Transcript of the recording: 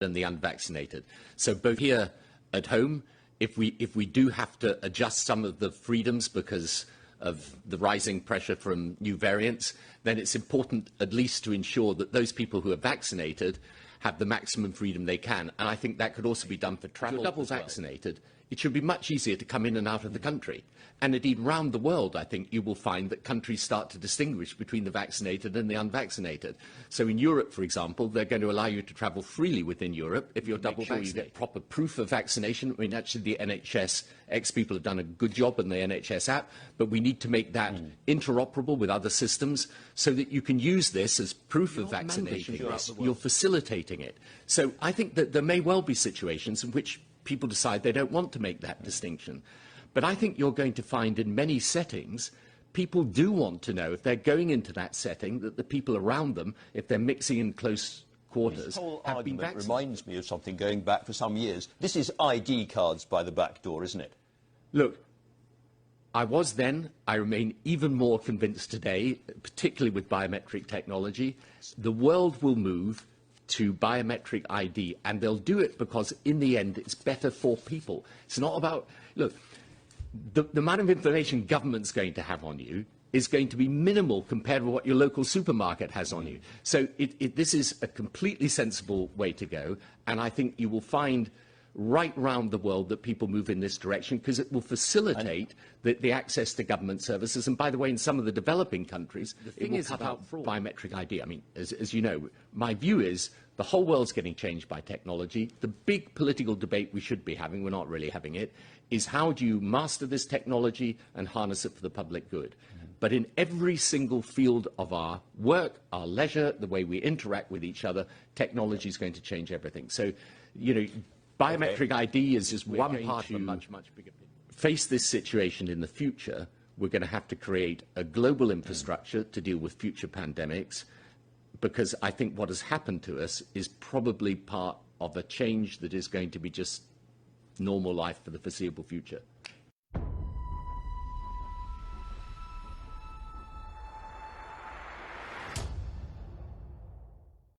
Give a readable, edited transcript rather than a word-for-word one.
than the unvaccinated. So both here at home, if we do have to adjust some of the freedoms because of the rising pressure from new variants, then it's important at least to ensure that those people who are vaccinated have the maximum freedom they can. And I think that could also be done for travel. If you're double vaccinated, it should be much easier to come in and out of the country. And indeed, around the world, I think you will find that countries start to distinguish between the vaccinated and the unvaccinated. So in Europe, for example, they're going to allow you to travel freely within Europe if you're double vaccinated. You get proper proof of vaccination. I mean, actually, the NHS ex-people have done a good job in the NHS app, but we need to make that interoperable with other systems so that you can use this as proof of vaccination. You're facilitating it. So I think that there may well be situations in which people decide they don't want to make that distinction. But I think you're going to find in many settings, people do want to know if they're going into that setting that the people around them, if they're mixing in close quarters, this whole have been vaccinated. Reminds me of something going back for some years. This is ID cards by the back door, isn't it? Look, I was then, I remain even more convinced today, particularly with biometric technology, the world will move to biometric ID, and they'll do it because in the end it's better for people. It's not about, look, the amount of information government's going to have on you is going to be minimal compared to what your local supermarket has on you. So this is a completely sensible way to go, and I think you will find right round the world that people move in this direction because it will facilitate the access to government services. And by the way, in some of the developing countries, the thing is about biometric ID. I mean, as you know, my view is the whole world's getting changed by technology. The big political debate we should be having, we're not really having it, is how do you master this technology and harness it for the public good? But in every single field of our work, our leisure, the way we interact with each other, technology is going to change everything. So, you know, biometric ID is just one part of a much, much bigger picture. Face this situation in the future, we're going to have to create a global infrastructure to deal with future pandemics, because I think what has happened to us is probably part of a change that is going to be just normal life for the foreseeable future.